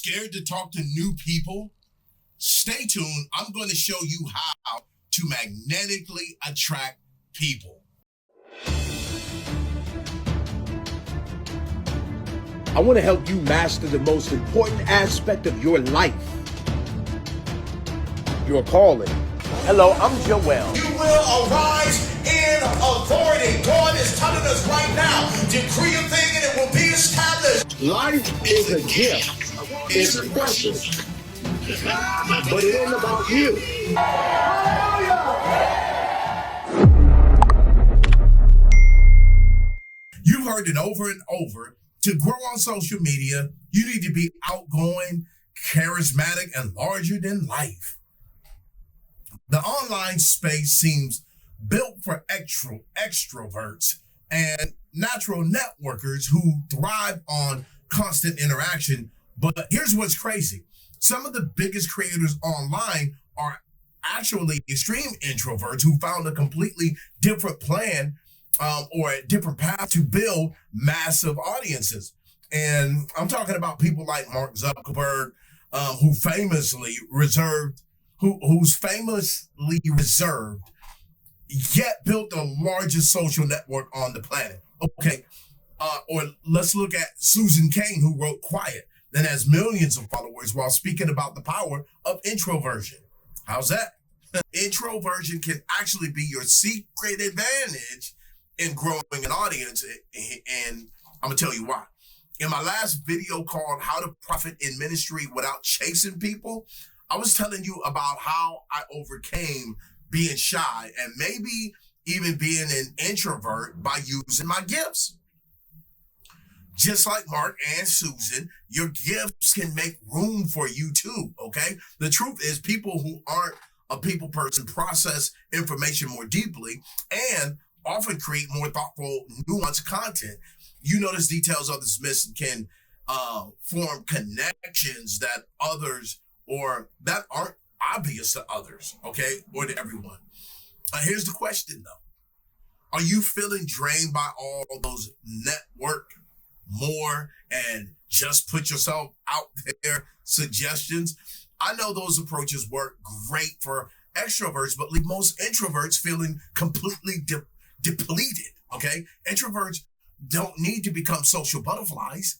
Scared to talk to new people? Stay tuned. I'm going to show you how to magnetically attract people. I want to help you master the most important aspect of your life, your calling. Hello, I'm Joel. You will arise in authority. God is telling us right now, decree a thing and it will be established. Life is a gift. It's precious. But it ain't about you. You've heard it over and over. To grow on social media, you need to be outgoing, charismatic, and larger than life. The online space seems built for extroverts and natural networkers who thrive on constant interaction. But here's what's crazy. Some of the biggest creators online are actually extreme introverts who found a completely different plan or a different path to build massive audiences. And I'm talking about people like Mark Zuckerberg, who's famously reserved, yet built the largest social network on the planet. Okay, or let's look at Susan Cain, who wrote Quiet, and has millions of followers while speaking about the power of introversion. How's that? Introversion can actually be your secret advantage in growing an audience, and I'm gonna tell you why. In my last video called How to Profit in Ministry Without Chasing People, I was telling you about how I overcame being shy and maybe even being an introvert by using my gifts. Just like Mark and Susan, your gifts can make room for you too, okay? The truth is people who aren't a people person process information more deeply and often create more thoughtful, nuanced content. You notice details others miss can form connections that others or that aren't obvious to others, okay, or to everyone. Here's the question though. Are you feeling drained by all those network more and just put yourself out there suggestions? I know those approaches work great for extroverts, but leave most introverts feeling completely depleted, okay? Introverts don't need to become social butterflies.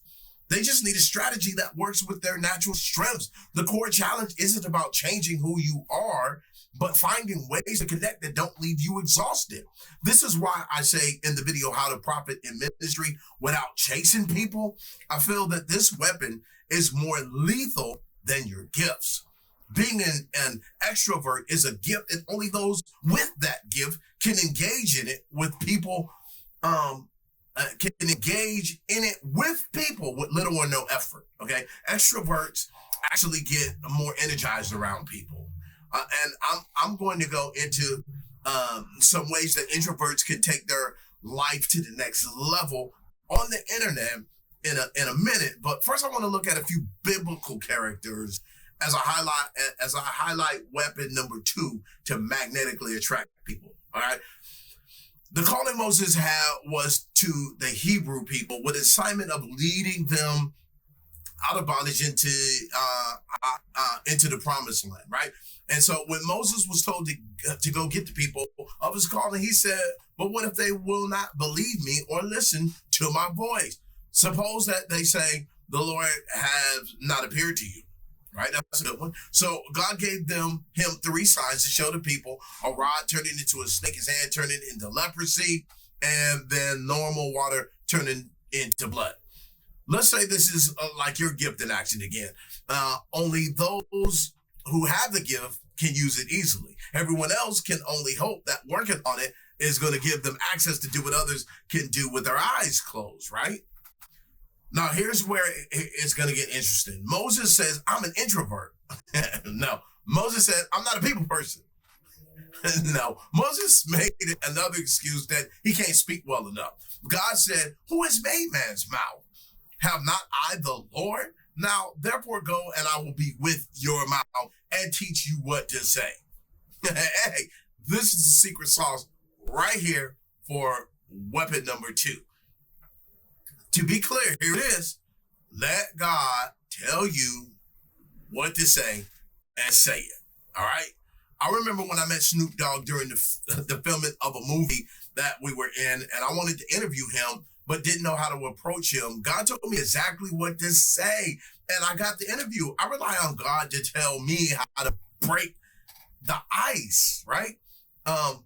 They just need a strategy that works with their natural strengths. The core challenge isn't about changing who you are, but finding ways to connect that don't leave you exhausted. This is why I say in the video, How to Profit in Ministry Without Chasing People, I feel that this weapon is more lethal than your gifts. Being an extrovert is a gift, and only those with that gift can engage in it with people, can engage in it with people with little or no effort, okay? Extroverts actually get more energized around people. And I'm going to go into some ways that introverts can take their life to the next level on the internet in a minute. But first I want to look at a few biblical characters as I highlight weapon number 2 to magnetically attract people, all right? The calling Moses had was to the Hebrew people with the assignment of leading them out of bondage into the promised land, right? And so when Moses was told to go get the people of his calling, he said, but what if they will not believe me or listen to my voice? Suppose that they say, the Lord has not appeared to you, right? That's a good one. So God gave him 3 signs to show the people: a rod turning into a snake, his hand turning into leprosy, and then normal water turning into blood. Let's say this is like your gift in action again. Only those who have the gift can use it easily. Everyone else can only hope that working on it is going to give them access to do what others can do with their eyes closed, right? Now, here's where it's going to get interesting. Moses says, I'm an introvert. No, Moses said, I'm not a people person. No, Moses made another excuse that he can't speak well enough. God said, who has made man's mouth? Have not I the Lord? Now, therefore, go and I will be with your mouth and teach you what to say. Hey, this is the secret sauce right here for weapon number 2. To be clear, here it is. Let God tell you what to say and say it. All right. I remember when I met Snoop Dogg during the filming of a movie that we were in, and I wanted to interview him, but didn't know how to approach him. God told me exactly what to say, and I got the interview. I rely on God to tell me how to break the ice, right?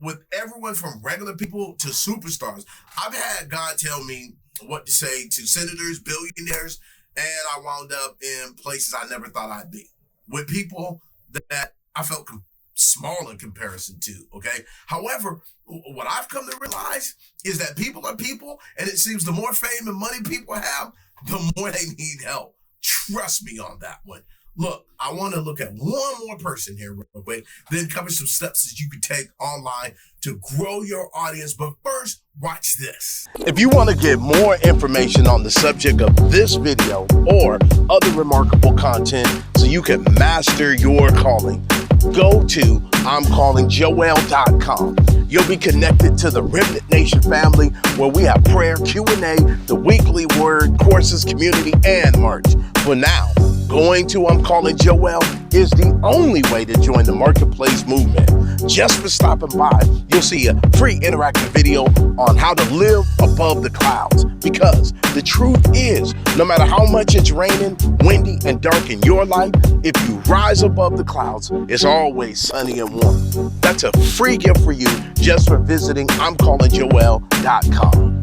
With everyone from regular people to superstars. I've had God tell me what to say to senators, billionaires, and I wound up in places I never thought I'd be with people that I felt small in comparison to, okay? However, what I've come to realize is that people are people, and it seems the more fame and money people have, the more they need help. Trust me on that one. Look, I want to look at one more person here real quick, then cover some steps that you can take online to grow your audience. But first, watch this. If you want to get more information on the subject of this video or other remarkable content so you can master your calling, go to I'mCallingJoel.com. You'll be connected to the Remnant Nation family where we have prayer, Q&A, the weekly word, courses, community, and merch. For now, going to I'm Calling Joel is the only way to join the marketplace movement. Just for stopping by, you'll see a free interactive video on how to live above the clouds. Because the truth is, no matter how much it's raining, windy, and dark in your life, if you rise above the clouds, it's always sunny and warm. That's a free gift for you just for visiting I'mCallingJoel.com.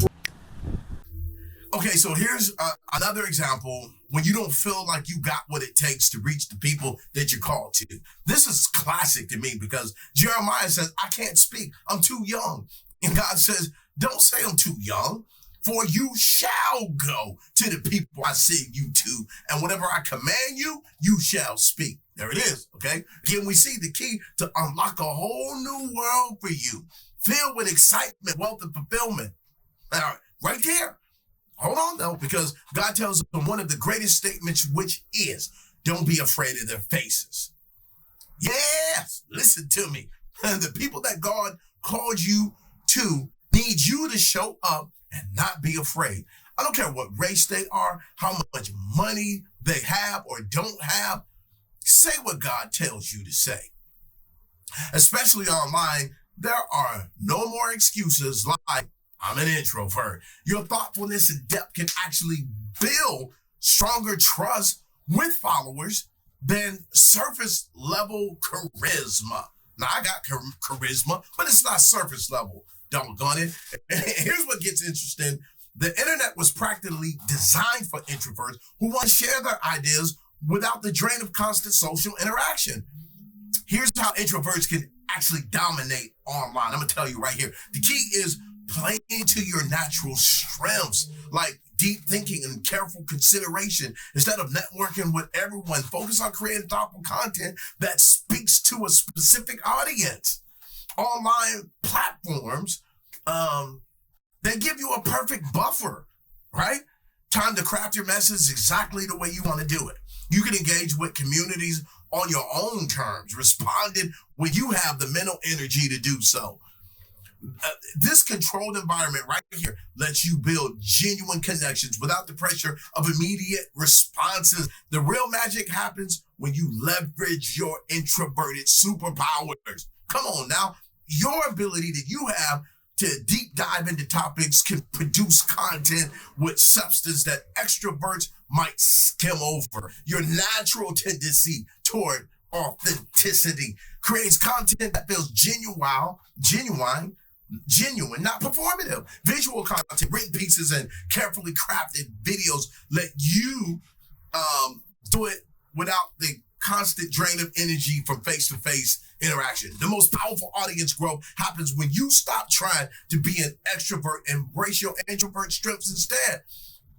Okay, so here's another example when you don't feel like you got what it takes to reach the people that you're called to. This is classic to me because Jeremiah says, I can't speak. I'm too young. And God says, don't say I'm too young, for you shall go to the people I send you to. And whatever I command you, you shall speak. There it is, okay? Again, we see the key to unlock a whole new world for you, filled with excitement, wealth, and fulfillment. All right, right there. Hold on, though, because God tells them one of the greatest statements, which is, don't be afraid of their faces. Yes, listen to me. The people that God called you to need you to show up and not be afraid. I don't care what race they are, how much money they have or don't have. Say what God tells you to say. Especially online, there are no more excuses like, I'm an introvert. Your thoughtfulness and depth can actually build stronger trust with followers than surface level charisma. Now, I got charisma, but it's not surface level. Doggone it. Here's what gets interesting. The internet was practically designed for introverts who want to share their ideas without the drain of constant social interaction. Here's how introverts can actually dominate online. I'm going to tell you right here. The key is play into your natural strengths, like deep thinking and careful consideration. Instead of networking with everyone, focus on creating thoughtful content that speaks to a specific audience. Online platforms, they give you a perfect buffer, right? Time to craft your message exactly the way you want to do it. You can engage with communities on your own terms, responding when you have the mental energy to do so. This controlled environment right here lets you build genuine connections without the pressure of immediate responses. The real magic happens when you leverage your introverted superpowers. Come on now. Your ability that you have to deep dive into topics can produce content with substance that extroverts might skim over. Your natural tendency toward authenticity creates content that feels genuine, not performative. Visual content, written pieces, and carefully crafted videos let you do it without the constant drain of energy from face-to-face interaction. The most powerful audience growth happens when you stop trying to be an extrovert and embrace your introvert strengths instead.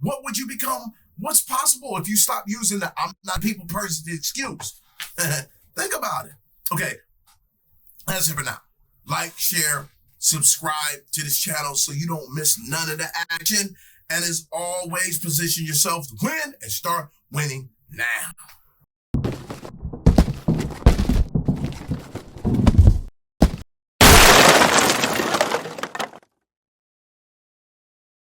What would you become? What's possible if you stop using the I'm not a people person excuse? Think about it. Okay, that's it for now. Like, share, subscribe to this channel so you don't miss none of the action. And as always, position yourself to win and start winning now.